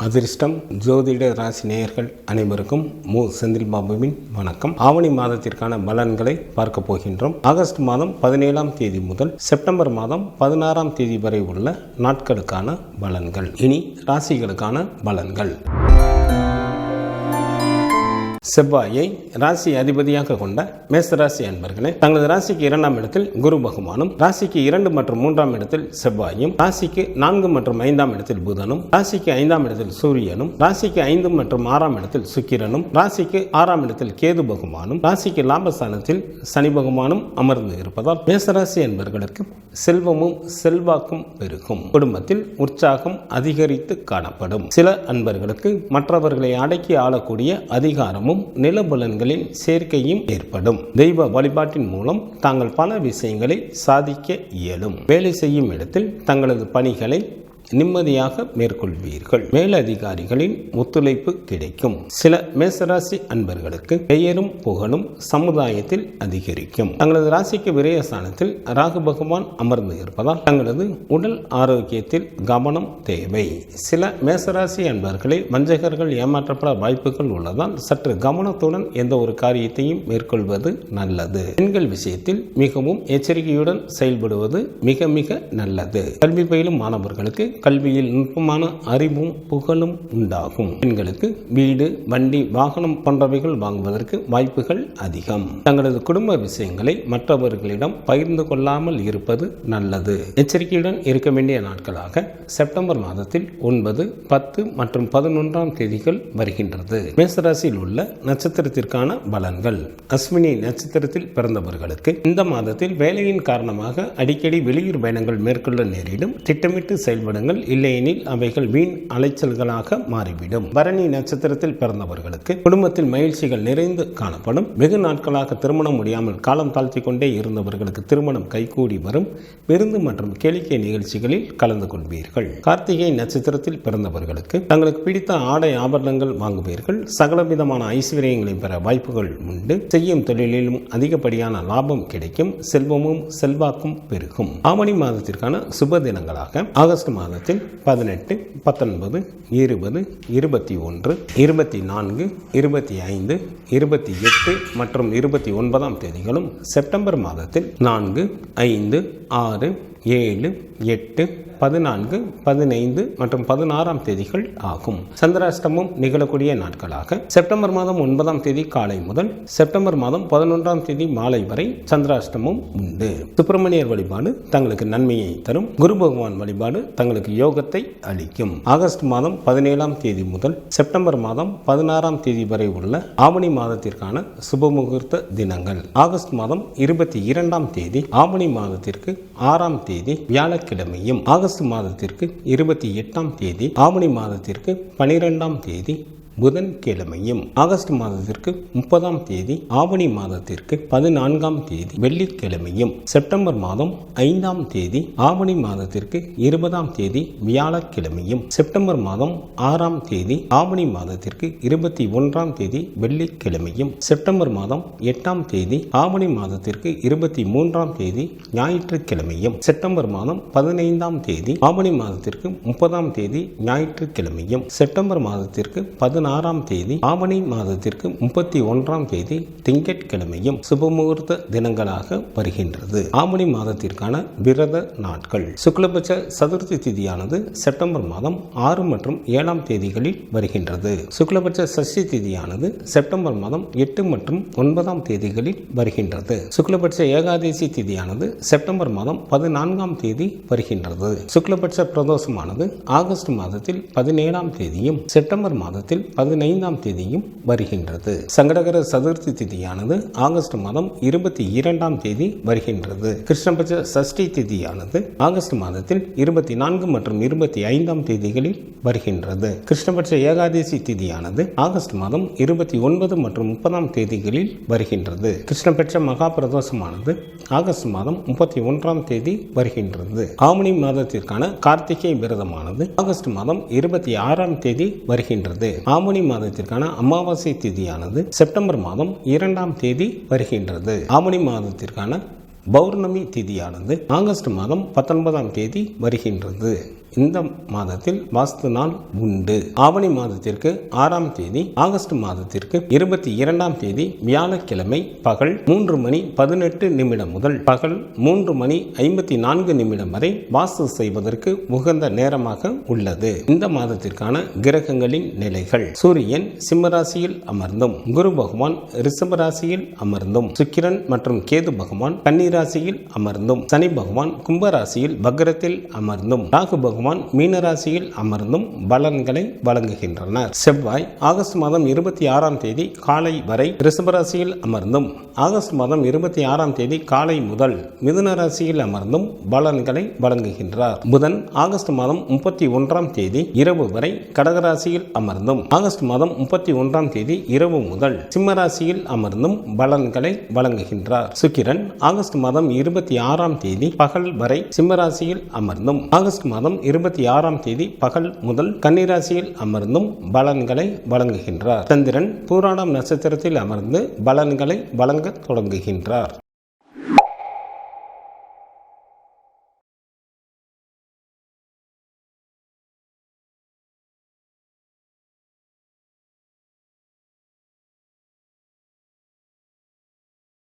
அதிர்ஷ்டம் ஜோதிட ராசி நேயர்கள் அனைவருக்கும் மு செந்தில் பாபுவின் வணக்கம். ஆவணி மாதத்திற்கான பலன்களை பார்க்க போகின்றோம். ஆகஸ்ட் மாதம் 17ஆம் தேதி முதல் செப்டம்பர் மாதம் 16ஆம் தேதி வரை உள்ள நாட்களுக்கான பலன்கள். இனி ராசிகளுக்கான பலன்கள். செவ்வாயை ராசி அதிபதியாக கொண்ட மேசராசி அன்பர்களே, தங்களது ராசிக்கு 2ஆம் இடத்தில் குரு பகவானும், ராசிக்கு 2 மற்றும் 3ஆம் இடத்தில் செவ்வாயும், ராசிக்கு 4 மற்றும் 5ஆம் இடத்தில் புதனும், ராசிக்கு 5ஆம் இடத்தில் சூரியனும், ராசிக்கு 5 மற்றும் 6ஆம் இடத்தில் சுக்கிரனும், ராசிக்கு 6ஆம் இடத்தில் கேது பகவானும், ராசிக்கு லாபஸ்தானத்தில் சனி பகவானும் அமர்ந்து இருப்பதால் மேசராசி அன்பர்களுக்கு செல்வமும் செல்வாக்கும் பெருகும். குடும்பத்தில் உற்சாகம் அதிகரித்து காணப்படும். சில அன்பர்களுக்கு மற்றவர்களை அடக்கி ஆளக்கூடிய அதிகாரமும் நிலபலன்களின் சேர்க்கையும் ஏற்படும். தெய்வ வழிபாட்டின் மூலம் தாங்கள் பல விஷயங்களை சாதிக்க இயலும். வேலை செய்யும் இடத்தில் தங்களது பணிகளை நிம்மதியாக மேற்கொள்வீர்கள். மேலதிகாரிகளின் ஒத்துழைப்பு கிடைக்கும். சில மேசராசி அன்பர்களுக்கு பெயரும் புகழும் சமுதாயத்தில் அதிகரிக்கும். தங்களது ராசிக்கு விரயஸ்தானத்தில் ராகு பகவான் அமர்ந்து இருப்பதால் தங்களது உடல் ஆரோக்கியத்தில் கவனம் தேவை. சில மேசராசி அன்பர்களை வஞ்சகர்கள் ஏமாற்றப்பட வாய்ப்புகள் உள்ளதால் சற்று கவனத்துடன் எந்த ஒரு காரியத்தையும் மேற்கொள்வது நல்லது. பெண்கள் விஷயத்தில் மிகவும் எச்சரிக்கையுடன் செயல்படுவது மிக மிக நல்லது. கல்வி பயிலும் மாணவர்களுக்கு கல்வியில் நுட்பமான அறிவும் புகழும் உண்டாகும். பெண்களுக்கு வீடு, வண்டி, வாகனம் போன்றவைகள் வாங்குவதற்கு வாய்ப்புகள் அதிகம். தங்களது குடும்ப விஷயங்களை மற்றவர்களிடம் பகிர்ந்து கொள்ளாமல் இருப்பது நல்லது. எச்சரிக்கையுடன் இருக்க வேண்டிய நாட்களாக செப்டம்பர் மாதத்தில் 9, 10 மற்றும் 11ஆம் தேதிகள் வருகின்றது. மேசராசியில் உள்ள நட்சத்திரத்திற்கான பலன்கள். அஸ்வினி நட்சத்திரத்தில் பிறந்தவர்களுக்கு இந்த மாதத்தில் வேலையின் காரணமாக அடிக்கடி வெளியூர் பயணங்கள் மேற்கொள்ள நேரிடும். திட்டமிட்டு செயல்படுங்கள், இல்லையெனில் அவைகள் வீண் அலைச்சல்களாக மாறிவிடும். பரணி நட்சத்திரத்தில் பிறந்தவர்களுக்கு குடும்பத்தில் மகிழ்ச்சிகள் நிறைந்து காணப்படும். வெகு நாட்களாக திருமணம் முடியாமல் காலம் தாழ்த்தி கொண்டே இருந்தவர்களுக்கு திருமணம் கைகூடி வரும். விருந்து மற்றும் கேளிக்கை நிகழ்ச்சிகளில் கலந்து கொள்வீர்கள். கார்த்திகை நட்சத்திரத்தில் பிறந்தவர்களுக்கு தங்களுக்கு பிடித்த ஆடை ஆபரணங்கள் வாங்குவீர்கள். சகலவிதமான ஐஸ்வர்யங்களை பெற வாய்ப்புகள் உண்டு. செய்யும் தொழிலிலும் அதிகப்படியான லாபம் கிடைக்கும். செல்வமும் செல்வாக்கும் பெருகும். ஆவணி மாதத்திற்கான சுப தினங்களாக ஆகஸ்ட் மாதத்தில் 18, 19, 20, 21, 24, 25, 28 மற்றும் 29ஆம் தேதிகளும், செப்டம்பர் மாதத்தில் 4, 5, 6, 7, 8, 14, 15 மற்றும் 16ஆம் தேதிகள் ஆகும். சந்திராஷ்டமம் நிகழக்கூடிய நாட்களாக செப்டம்பர் மாதம் 9ஆம் தேதி காலை முதல் செப்டம்பர் மாதம் 11ஆம் தேதி மாலை வரை சந்திராஷ்டமம் உண்டு. சுப்பிரமணியர் வழிபாடு தங்களுக்கு நன்மையை தரும். குரு பகவான் வழிபாடு தங்களுக்கு யோகத்தை அளிக்கும். ஆகஸ்ட் மாதம் 17ஆம் தேதி முதல் செப்டம்பர் மாதம் 16ஆம் தேதி வரை உள்ள ஆவணி மாதத்திற்கான சுபமுகூர்த்த தினங்கள். ஆகஸ்ட் மாதம் 22ஆம் தேதி ஆவணி மாதத்திற்கு 6ஆம் தேதி வியாழக்கிழமையும், ஆகஸ்ட் மாதத்திற்கு 28ஆம் தேதி ஆவணி மாதத்திற்கு 12ஆம் தேதி புதன்கிழமையும், ஆகஸ்ட் மாதத்திற்கு 30ஆம் தேதி ஆவணி மாதத்திற்கு 14ஆம் தேதி வெள்ளிக்கிழமையும், செப்டம்பர் மாதம் 5ஆம் தேதி ஆவணி மாதத்திற்கு 20ஆம் தேதி வியாழக்கிழமையும், செப்டம்பர் மாதம் 6ஆம் தேதி ஆவணி மாதத்திற்கு 21ஆம் தேதி வெள்ளிக்கிழமையும், செப்டம்பர் மாதம் 8ஆம் தேதி ஆவணி மாதத்திற்கு 23ஆம் தேதி ஞாயிற்றுக்கிழமையும், செப்டம்பர் மாதம் 15ஆம் தேதி ஆவணி மாதத்திற்கு 30ஆம் தேதி ஞாயிற்றுக்கிழமையும், செப்டம்பர் மாதத்திற்கு 16ஆம் தேதி ஆவணி மாதத்திற்கு 31ஆம் தேதி திங்கட்கிழமையும் சுபமுகூர்த்த தினங்களாக வருகின்றது. ஆவணி மாதத்திற்கான விரத நாட்கள். சுக்லபட்ச சதுர்த்தி திதியானது செப்டம்பர் மாதம் 6 மற்றும் 7ஆம் தேதிகளில் வருகின்றது. சுக்லபட்ச சஷ்டி திதியானது செப்டம்பர் மாதம் 8 மற்றும் 9ஆம் தேதிகளில் வருகின்றது. சுக்லபட்ச ஏகாதசி திதியானது செப்டம்பர் மாதம் 14ஆம் தேதி வருகின்றது. சுக்லபட்ச பிரதோஷமானது ஆகஸ்ட் மாதத்தில் 17ஆம் தேதியும் செப்டம்பர் மாதத்தில் 15ஆம் தேதியும் வருகின்றது. சங்கடகர சதுர்த்தி திதியானது ஆகஸ்ட் மாதம் 22ஆம் தேதி வருகின்றது. கிருஷ்ணபட்ச சஷ்டி திதியானது ஆகஸ்ட் மாதத்தில் 24 மற்றும் 25ஆம் தேதிகளில் வருகின்றது. கிருஷ்ணபட்ச ஏகாதசி திதியானது ஆகஸ்ட் மாதம் 29 மற்றும் 30ஆம் தேதிகளில் வருகின்றது. கிருஷ்ணபட்ச மகா பிரதோஷமானது ஆகஸ்ட் மாதம் 31ஆம் தேதி வருகின்றது. ஆவணி மாதத்திற்கான கார்த்திகை விரதமானது ஆகஸ்ட் மாதம் 26ஆம் தேதி வருகின்றது. ஆவணி மாதத்திற்கான அமாவாசை திதியானது செப்டம்பர் மாதம் 2ஆம் தேதி வருகின்றது. ஆவணி மாதத்திற்கான பௌர்ணமி திதியானது ஆகஸ்ட் மாதம் 19ஆம் தேதி வருகின்றது. இந்த மாதத்தில் வாஸ்து நாள் உண்டு. ஆவணி மாதத்திற்கு 6ஆம் தேதி, ஆகஸ்ட் மாதத்திற்கு 22ஆம் தேதி வியாழக்கிழமை பகல் 3:18 முதல் பகல் 3:54 வரை வாஸ்து செய்வதற்கு உகந்த நேரமாக உள்ளது. இந்த மாதத்திற்கான கிரகங்களின் நிலைகள்: சூரியன் சிம்மராசியில் அமர்ந்தும், குரு பகவான் ரிஷபராசியில் அமர்ந்தும், சுக்கிரன் மற்றும் கேது பகவான் கன்னிராசியில் அமர்ந்தும், சனி பகவான் கும்பராசியில் வக்ரத்தில் அமர்ந்தும், ராகு பகவான் மீனராசியில் அமர்ந்தும் பலன்களை வழங்குகின்றனர். செவ்வாய் ஆகஸ்ட் மாதம் 26ஆம் தேதி காலை வரை ரிஷபராசியில் அமர்ந்தும், ஆகஸ்ட் மாதம் 26ஆம் தேதி காலை முதல் மிதுன ராசியில் அமர்ந்தும் பலன்களை வழங்குகின்றார். புதன் ஆகஸ்ட் மாதம் 31ஆம் தேதி இரவு வரை கடகராசியில் அமர்ந்தும், ஆகஸ்ட் மாதம் 31ஆம் தேதி இரவு முதல் சிம்மராசியில் அமர்ந்தும் பலன்களை வழங்குகின்றார். சுக்கிரன் ஆகஸ்ட் மாதம் 26ஆம் தேதி பகல் வரை சிம்மராசியில் அமர்ந்தும், ஆகஸ்ட் மாதம் 26ஆம் தேதி பகல் முதல் கன்னிராசியில் அமர்ந்தும் பலன்களை வழங்குகின்றார். சந்திரன் பூராடம் நட்சத்திரத்தில் அமர்ந்து பலன்களை வழங்க தொடங்குகின்றார்.